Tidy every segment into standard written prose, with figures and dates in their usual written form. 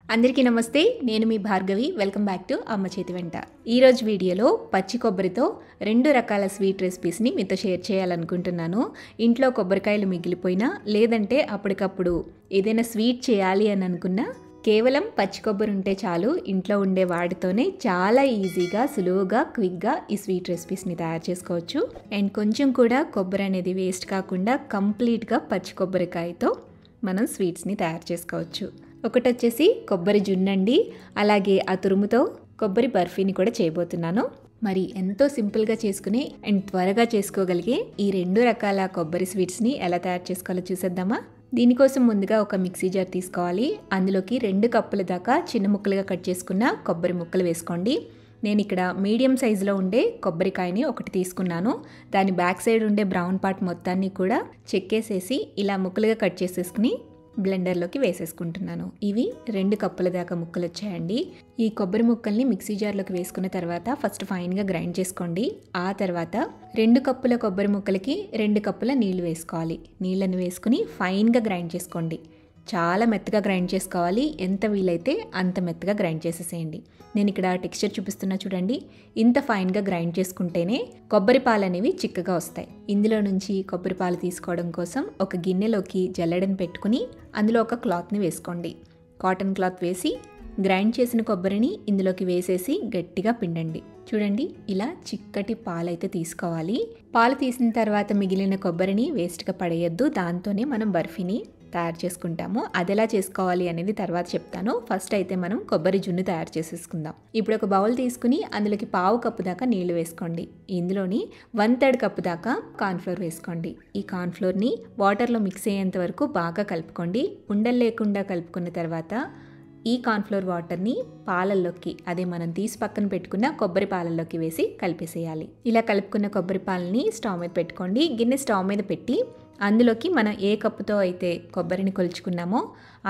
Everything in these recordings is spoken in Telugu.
అందరికీ నమస్తే. నేను మీ భార్గవి. వెల్కమ్ బ్యాక్ టు అమ్మ చేతి వెంట. ఈరోజు వీడియోలో పచ్చి కొబ్బరితో 2 రకాల స్వీట్ రెసిపీస్ని మీతో షేర్ చేయాలనుకుంటున్నాను. ఇంట్లో కొబ్బరికాయలు మిగిలిపోయినా లేదంటే అప్పటికప్పుడు ఏదైనా స్వీట్ చేయాలి అని అనుకున్నా కేవలం పచ్చి కొబ్బరి ఉంటే చాలు. ఇంట్లో ఉండే వాటితోనే చాలా ఈజీగా, సులువుగా, క్విక్గా ఈ స్వీట్ రెసిపీస్ని తయారు చేసుకోవచ్చు. అండ్ కొంచెం కూడా కొబ్బరి అనేది వేస్ట్ కాకుండా కంప్లీట్గా పచ్చి కొబ్బరికాయతో మనం స్వీట్స్ని తయారు చేసుకోవచ్చు. ఒకటి వచ్చేసి కొబ్బరి జున్నండి, అలాగే ఆ తురుముతో కొబ్బరి బర్ఫీని కూడా చేయబోతున్నాను. మరి ఎంతో సింపుల్గా చేసుకుని అండ్ త్వరగా చేసుకోగలిగే ఈ 2 రకాల కొబ్బరి స్వీట్స్ని ఎలా తయారు చేసుకోవాలో చూసేద్దామా. దీనికోసం ముందుగా ఒక మిక్సీ జార్ తీసుకోవాలి. అందులోకి 2 కప్పుల దాకా చిన్న ముక్కలుగా కట్ చేసుకున్న కొబ్బరి ముక్కలు వేసుకోండి. నేను ఇక్కడ మీడియం సైజులో ఉండే కొబ్బరికాయని ఒకటి తీసుకున్నాను. దాని బ్యాక్ సైడ్ ఉండే బ్రౌన్ పార్ట్ మొత్తాన్ని కూడా చెక్కేసేసి ఇలా ముక్కలుగా కట్ చేసేసుకుని బ్లెండర్లోకి వేసేసుకుంటున్నాను. ఇవి 2 కప్పుల దాకా ముక్కలు వచ్చాయండి. ఈ కొబ్బరి ముక్కల్ని మిక్సీ జార్లోకి వేసుకున్న తర్వాత ఫస్ట్ ఫైన్గా గ్రైండ్ చేసుకోండి. ఆ తర్వాత 2 కప్పుల కొబ్బరి ముక్కలకి 2 కప్పుల నీళ్లు వేసుకోవాలి. నీళ్ళని వేసుకుని ఫైన్గా గ్రైండ్ చేసుకోండి. చాలా మెత్తగా గ్రైండ్ చేసుకోవాలి. ఎంత వీలైతే అంత మెత్తగా గ్రైండ్ చేసేసేయండి. నేను ఇక్కడ టెక్స్చర్ చూపిస్తున్నా చూడండి. ఇంత ఫైన్గా గ్రైండ్ చేసుకుంటేనే కొబ్బరి పాలు అనేవి చిక్కగా వస్తాయి. ఇందులో నుంచి కొబ్బరి పాలు తీసుకోవడం కోసం ఒక గిన్నెలోకి జల్లెడని పెట్టుకుని అందులో ఒక క్లాత్ని వేసుకోండి. కాటన్ క్లాత్ వేసి గ్రైండ్ చేసిన కొబ్బరిని ఇందులోకి వేసేసి గట్టిగా పిండండి. చూడండి, ఇలా చిక్కటి పాలైతే తీసుకోవాలి. పాలు తీసిన తర్వాత మిగిలిన కొబ్బరిని వేస్ట్గా పడేయద్దు. దాంతోనే మనం బర్ఫీని తయారు చేసుకుంటాము. అది ఎలా చేసుకోవాలి అనేది తర్వాత చెప్తాను. ఫస్ట్ అయితే మనం కొబ్బరి జున్ను తయారు చేసేసుకుందాం. ఇప్పుడు ఒక బౌల్ తీసుకుని అందులోకి 1/2 కప్పు దాకా నీళ్లు వేసుకోండి. ఇందులోని 1/3 కప్పు దాకా కార్న్ఫ్లోర్ వేసుకోండి. ఈ కార్న్ఫ్లోర్ని వాటర్లో మిక్స్ అయ్యేంత వరకు బాగా కలుపుకోండి. ఉండలు లేకుండా కలుపుకున్న తర్వాత ఈ కార్న్ఫ్లోర్ వాటర్ని పాలల్లోకి, అదే మనం తీసి పక్కన పెట్టుకున్న కొబ్బరి పాలల్లోకి వేసి కలిపేసేయాలి. ఇలా కలుపుకున్న కొబ్బరి పాలని స్టవ్ మీద పెట్టుకోండి. గిన్నె స్టవ్ మీద పెట్టి అందులోకి మనం ఏ కప్పుతో అయితే కొబ్బరిని కొలుచుకున్నామో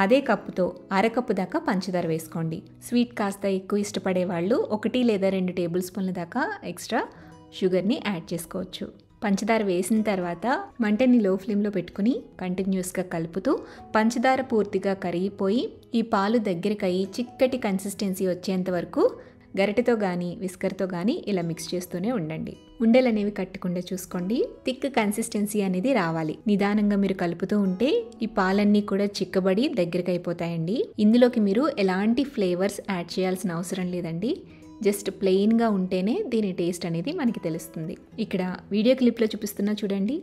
అదే కప్పుతో 1/2 కప్పు దాకా పంచదార వేసుకోండి. స్వీట్ కాస్త ఎక్కువ ఇష్టపడే వాళ్ళు 1 లేదా 2 టేబుల్ స్పూన్ల దాకా ఎక్స్ట్రా షుగర్ని యాడ్ చేసుకోవచ్చు. పంచదార వేసిన తర్వాత మంటని లో ఫ్లేమ్లో పెట్టుకుని కంటిన్యూస్గా కలుపుతూ పంచదార పూర్తిగా కరిగిపోయి ఈ పాలు దగ్గరకయ్యి చిక్కటి కన్సిస్టెన్సీ వచ్చేంత వరకు గరిటెతో కానీ విస్కర్తో కానీ ఇలా మిక్స్ చేస్తూనే ఉండండి. ఉండలు అనేవి కట్టకుండా చూసుకోండి. థిక్ కన్సిస్టెన్సీ అనేది రావాలి. నిదానంగా మీరు కలుపుతూ ఉంటే ఈ పాలన్నీ కూడా చిక్కబడి దగ్గరికి అయిపోతాయండి. ఇందులోకి మీరు ఎలాంటి ఫ్లేవర్స్ యాడ్ చేయాల్సిన అవసరం లేదండి. జస్ట్ ప్లెయిన్గా ఉంటేనే దీని టేస్ట్ అనేది మనకి తెలుస్తుంది. ఇక్కడ వీడియో క్లిప్లో చూపిస్తున్నా చూడండి.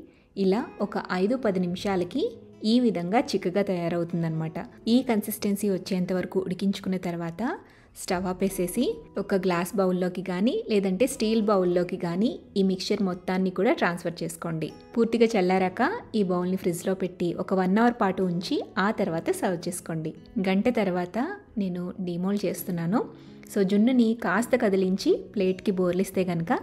ఇలా ఒక 5-10 నిమిషాలకి ఈ విధంగా చిక్కగా తయారవుతుందన్నమాట. ఈ కన్సిస్టెన్సీ వచ్చేంత వరకు ఉడికించుకున్న తర్వాత స్టవ్ ఆపేసేసి ఒక గ్లాస్ బౌల్లోకి కానీ లేదంటే స్టీల్ బౌల్లోకి కానీ ఈ మిక్చర్ మొత్తాన్ని కూడా ట్రాన్స్ఫర్ చేసుకోండి. పూర్తిగా చల్లారాక ఈ బౌల్ని ఫ్రిడ్జ్లో పెట్టి ఒక 1 అవర్ పాటు ఉంచి ఆ తర్వాత సర్వ్ చేసుకోండి. గంట తర్వాత నేను డిమోల్డ్ చేస్తున్నాను. సో జున్నుని కాస్త కదిలించి ప్లేట్కి బోర్లిస్తే కనుక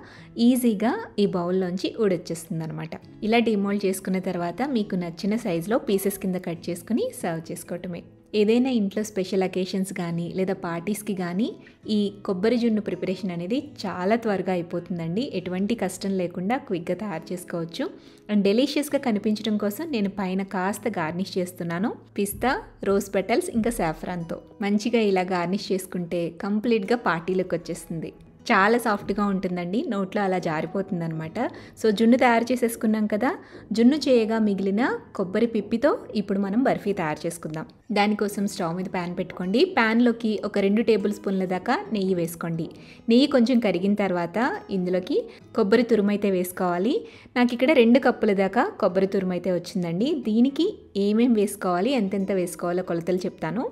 ఈజీగా ఈ బౌల్లోంచి ఊడొచ్చేస్తుంది అనమాట. ఇలా డిమోల్డ్ చేసుకున్న తర్వాత మీకు నచ్చిన సైజులో పీసెస్ కింద కట్ చేసుకుని సర్వ్ చేసుకోవటమే. ఏదైనా ఇంట్లో స్పెషల్ అకేషన్స్ కానీ లేదా పార్టీస్కి కానీ ఈ కొబ్బరి జున్ను ప్రిపరేషన్ అనేది చాలా త్వరగా అయిపోతుందండి. ఎటువంటి కష్టం లేకుండా క్విక్గా తయారు చేసుకోవచ్చు. అండ్ డెలీషియస్గా కనిపించడం కోసం నేను పైన కాస్త గార్నిష్ చేస్తున్నాను. పిస్తా, రోజ్ పెటల్స్ ఇంకా సాఫ్రాన్తో మంచిగా ఇలా గార్నిష్ చేసుకుంటే కంప్లీట్గా పార్టీలోకి వచ్చేస్తుంది. చాలా సాఫ్ట్గా ఉంటుందండి. నోట్లో అలా జారిపోతుంది అనమాట. సో జున్ను తయారు చేసేసుకున్నాం కదా. జున్ను చేయగా మిగిలిన కొబ్బరి పిప్పితో ఇప్పుడు మనం బర్ఫీ తయారు చేసుకుందాం. దానికోసం స్టవ్ మీద ప్యాన్ పెట్టుకోండి. ప్యాన్లోకి ఒక 2 టేబుల్ స్పూన్ల దాకా నెయ్యి వేసుకోండి. నెయ్యి కొంచెం కరిగిన తర్వాత ఇందులోకి కొబ్బరి తురుమైతే వేసుకోవాలి. నాకు ఇక్కడ 2 కప్పుల దాకా కొబ్బరి తురుమైతే వచ్చిందండి. దీనికి ఏమేమి వేసుకోవాలి, ఎంతెంత వేసుకోవాలో కొలతలు చెప్తాను.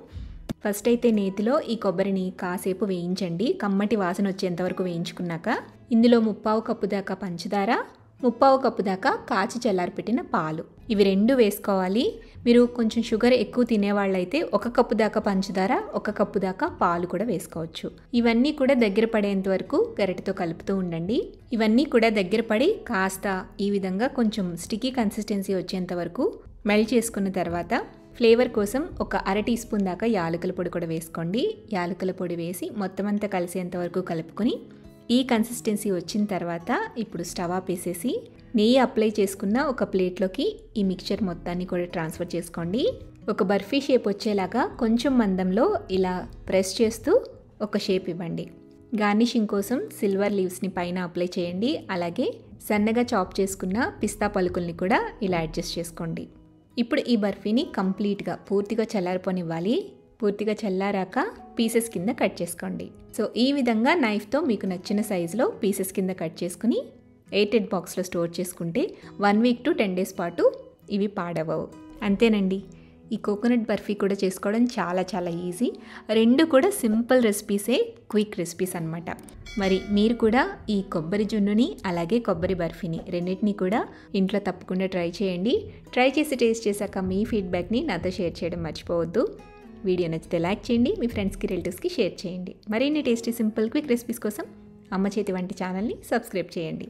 ఫస్ట్ అయితే నేతిలో ఈ కొబ్బరిని కాసేపు వేయించండి. కమ్మటి వాసన వచ్చేంత వరకు వేయించుకున్నాక ఇందులో 3/4 కప్పు దాకా పంచదార, 3/4 కప్పు దాకా కాచి చల్లారిపెట్టిన పాలు, ఇవి 2 వేసుకోవాలి. మీరు కొంచెం షుగర్ ఎక్కువ తినేవాళ్ళైతే 1 కప్పు దాకా పంచదార, 1 కప్పు దాకా పాలు కూడా వేసుకోవచ్చు. ఇవన్నీ కూడా దగ్గర పడేంత వరకు గరిటెతో కలుపుతూ ఉండండి. ఇవన్నీ కూడా దగ్గర పడి కాస్త ఈ విధంగా కొంచెం స్టికీ కన్సిస్టెన్సీ వచ్చేంత వరకు మెల్ట్ చేసుకున్న తర్వాత ఫ్లేవర్ కోసం ఒక 1/2 టీ స్పూన్ దాకా యాలకుల పొడి కూడా వేసుకోండి. యాలకుల పొడి వేసి మొత్తం అంతా కలిసేంత వరకు కలుపుకొని ఈ కన్సిస్టెన్సీ వచ్చిన తర్వాత ఇప్పుడు స్టవ్ ఆపేసేసి నెయ్యి అప్లై చేసుకున్న ఒక ప్లేట్లోకి ఈ మిక్చర్ మొత్తాన్ని కూడా ట్రాన్స్ఫర్ చేసుకోండి. ఒక బర్ఫీ షేప్ వచ్చేలాగా కొంచెం మందంలో ఇలా ప్రెస్ చేస్తూ ఒక షేప్ ఇవ్వండి. గార్నిషింగ్ కోసం సిల్వర్ లీవ్స్ని పైన అప్లై చేయండి. అలాగే సన్నగా చాప్ చేసుకున్న పిస్తా పలుకుల్ని కూడా ఇలా అడ్జస్ట్ చేసుకోండి. ఇప్పుడు ఈ బర్ఫీని కంప్లీట్గా పూర్తిగా చల్లారిపోనివ్వాలి. పూర్తిగా చల్లారాక పీసెస్ కింద కట్ చేసుకోండి. సో ఈ విధంగా నైఫ్తో మీకు నచ్చిన సైజులో పీసెస్ కింద కట్ చేసుకుని ఎయిటెడ్ బాక్స్లో స్టోర్ చేసుకుంటే 1 వీక్ టు 10 డేస్ పాటు ఇవి పాడవవు. అంతేనండి. ఈ కోకోనట్ బర్ఫీ కూడా చేసుకోవడం చాలా చాలా ఈజీ. రెండు కూడా సింపుల్ రెసిపీసే, క్విక్ రెసిపీస్ అనమాట. మరి మీరు కూడా ఈ కొబ్బరి జున్నుని అలాగే కొబ్బరి బర్ఫీని రెండింటినీ కూడా ఇంట్లో తప్పకుండా ట్రై చేయండి. ట్రై చేసి టేస్ట్ చేశాక మీ ఫీడ్బ్యాక్ని నాతో షేర్ చేయడం మర్చిపోవద్దు. వీడియో నచ్చితే లైక్ చేయండి, మీ ఫ్రెండ్స్కి రిలేటివ్స్కి షేర్ చేయండి. మరిన్ని టేస్టీ సింపుల్ క్విక్ రెసిపీస్ కోసం అమ్మ చేతి వంట ఛానల్ని సబ్స్క్రైబ్ చేయండి.